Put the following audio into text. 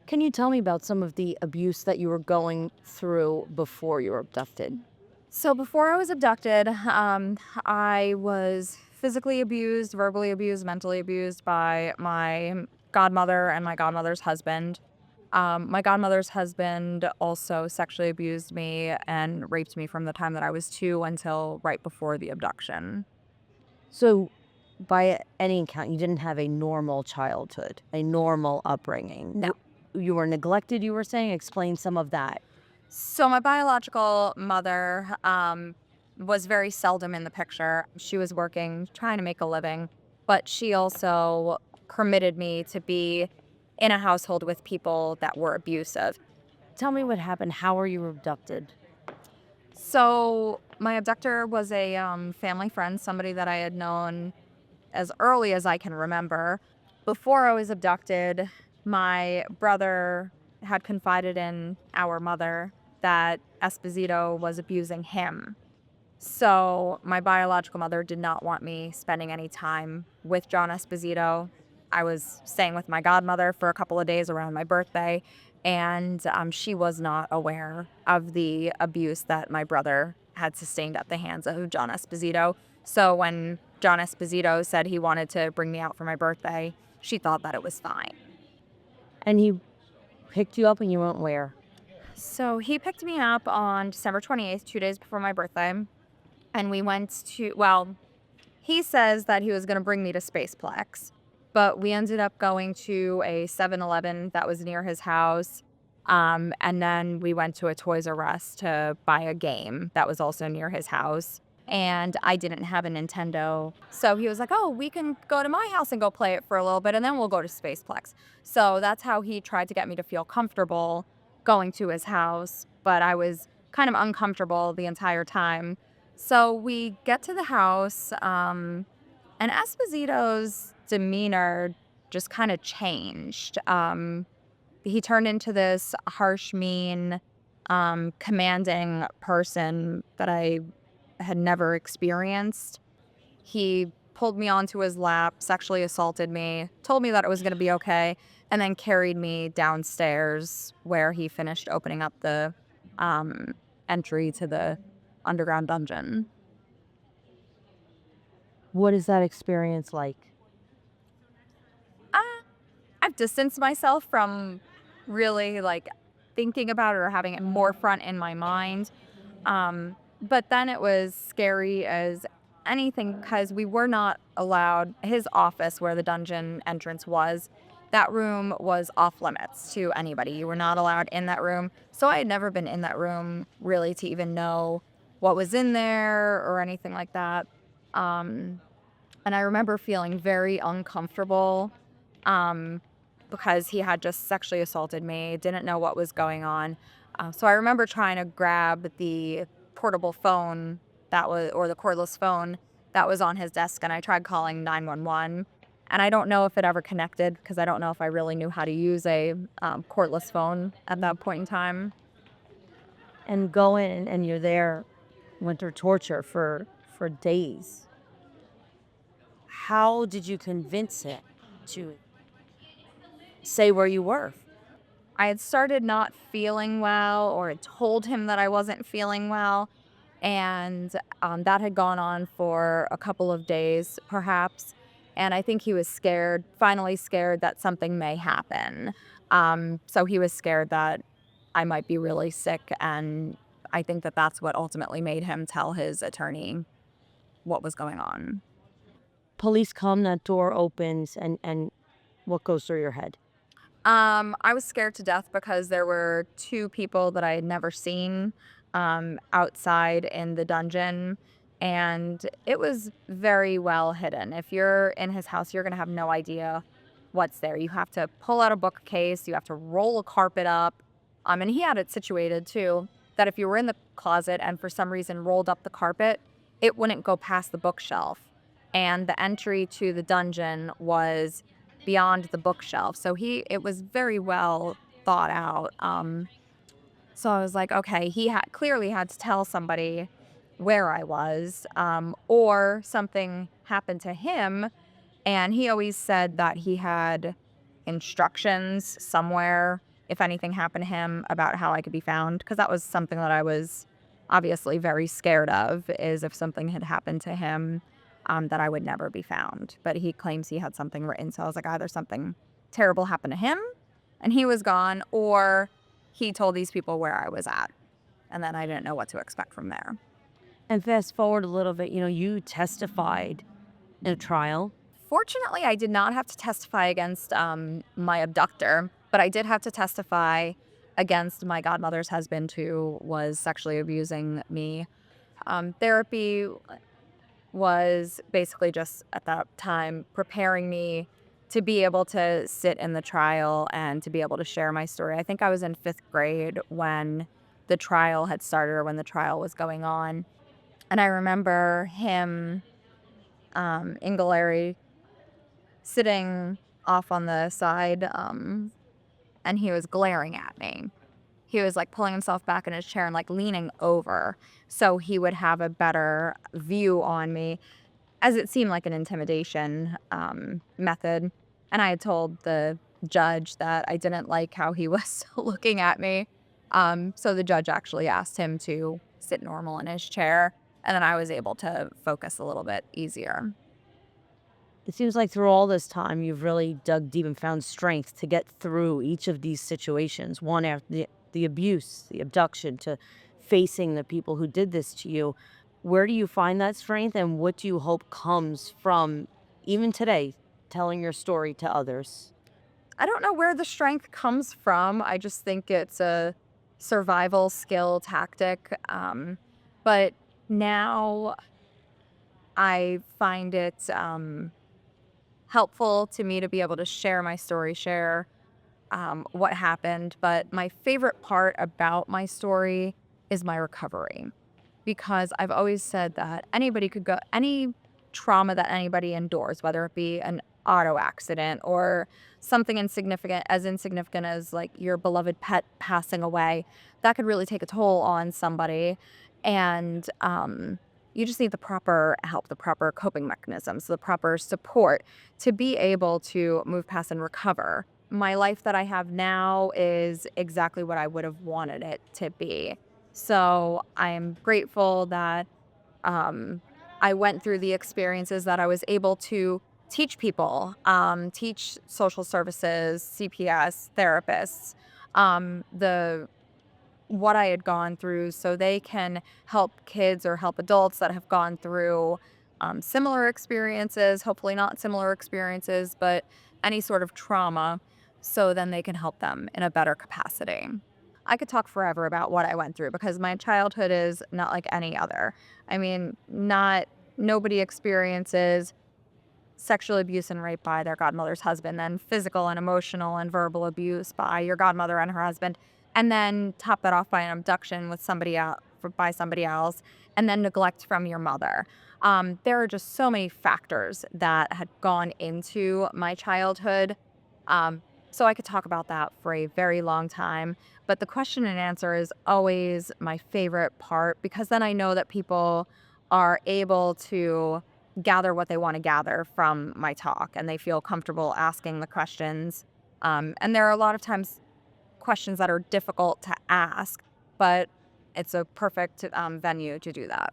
Can you tell me about some of the abuse that you were going through before you were abducted? So before I was abducted, I was physically abused, verbally abused, mentally abused by my godmother and my godmother's husband. My godmother's husband also sexually abused me and raped me from the time that I was 2 until right before the abduction. So, by any account, you didn't have a normal childhood, a normal upbringing. No. You were neglected, you were saying? Explain some of that. So my biological mother was very seldom in the picture. She was working, trying to make a living, but she also permitted me to be in a household with people that were abusive. Tell me what happened. How were you abducted? So my abductor was a family friend, somebody that I had known as early as I can remember. Before I was abducted, my brother had confided in our mother that Esposito was abusing him. So my biological mother did not want me spending any time with John Esposito. I was staying with my godmother for a couple of days around my birthday, and she was not aware of the abuse that my brother had sustained at the hands of John Esposito. So when John Esposito said he wanted to bring me out for my birthday, she thought that it was fine. And he picked you up and you went where? So he picked me up on December 28th, 2 days before my birthday, and we went to, well, he says that he was going to bring me to Spaceplex, but we ended up going to a 7-Eleven that was near his house. And then we went to a Toys R Us to buy a game that was also near his house. And I didn't have a Nintendo. So he was like, oh, we can go to my house and go play it for a little bit, and then we'll go to Spaceplex. So that's how he tried to get me to feel comfortable going to his house. But I was kind of uncomfortable the entire time. So we get to the house, and Esposito's demeanor just kind of changed. He turned into this harsh, mean, commanding person that I had never experienced. He pulled me onto his lap, sexually assaulted me, told me that it was going to be okay, and then carried me downstairs where he finished opening up the um, entry to the underground dungeon. What is that experience like? Uh, I've distanced myself from really like thinking about it or having it more front in my mind. But then it was scary as anything because we were not allowed his office where the dungeon entrance was. That room was off limits to anybody. You were not allowed in that room. So I had never been in that room really to even know what was in there or anything like that. Um, and I remember feeling very uncomfortable um, because he had just sexually assaulted me, didn't know what was going on. So I remember trying to grab the portable phone that was, or the cordless phone that was on his desk, and I tried calling 911. And I don't know if it ever connected because I don't know if I really knew how to use a cordless phone at that point in time. And go in and you're there, went through torture for days. How did you convince him to say where you were? I had started not feeling well or had told him that I wasn't feeling well. And that had gone on for a couple of days, perhaps. And I think he was scared, finally scared that something may happen. So he was scared that I might be really sick. And I think that that's what ultimately made him tell his attorney what was going on. Police come, that door opens, and what goes through your head? I was scared to death because there were two people that I had never seen outside in the dungeon, and it was very well hidden. If you're in his house, you're going to have no idea what's there. You have to pull out a bookcase, you have to roll a carpet up. And he had it situated too that if you were in the closet and for some reason rolled up the carpet, it wouldn't go past the bookshelf. And the entry to the dungeon was beyond the bookshelf. So it was very well thought out. So I was like, okay, he clearly had to tell somebody where I was, or something happened to him. And he always said that he had instructions somewhere if anything happened to him, about how I could be found, because that was something that I was obviously very scared of, is if something had happened to him, that I would never be found. But he claims he had something written, so I was like, either something terrible happened to him and he was gone, or he told these people where I was at, and then I didn't know what to expect from there. And fast forward a little bit, you testified in a trial. Fortunately, I did not have to testify against my abductor, but I did have to testify against my godmother's husband, who was sexually abusing me. Therapy was basically just at that time preparing me to be able to sit in the trial and to be able to share my story. I think I was in 5th grade when the trial had started, or when the trial was going on. And I remember him, Ingalari, sitting off on the side, and he was glaring at me. He was like pulling himself back in his chair and like leaning over so he would have a better view on me, as it seemed like an intimidation method. And I had told the judge that I didn't like how he was looking at me. So the judge actually asked him to sit normal in his chair, and then I was able to focus a little bit easier. It seems like through all this time, you've really dug deep and found strength to get through each of these situations, one after the abuse, the abduction, to facing the people who did this to you. Where do you find that strength, and what do you hope comes from, even today, telling your story to others? I don't know where the strength comes from. I just think it's a survival skill tactic. But now I find it helpful to me to be able to share my story, share what happened. But my favorite part about my story is my recovery, because I've always said that anybody could go, any trauma that anybody endures, whether it be an auto accident or something insignificant as like your beloved pet passing away, that could really take a toll on somebody. And you just need the proper help, the proper coping mechanisms, the proper support to be able to move past and recover. My life that I have now is exactly what I would have wanted it to be. So I'm grateful that um, I went through the experiences, that I was able to teach people, teach social services, CPS, therapists, the what I had gone through, so they can help kids or help adults that have gone through similar experiences, hopefully not similar experiences, but any sort of trauma, so then they can help them in a better capacity. I could talk forever about what I went through, because my childhood is not like any other. I mean, not nobody experiences sexual abuse and rape by their godmother's husband, then physical and emotional and verbal abuse by your godmother and her husband, and then top that off by an abduction with somebody else, by somebody else, and then neglect from your mother. There are just so many factors that had gone into my childhood. So I could talk about that for a very long time. But the question and answer is always my favorite part, because then I know that people are able to gather what they want to gather from my talk, and they feel comfortable asking the questions. And there are a lot of times questions that are difficult to ask, but it's a perfect venue to do that.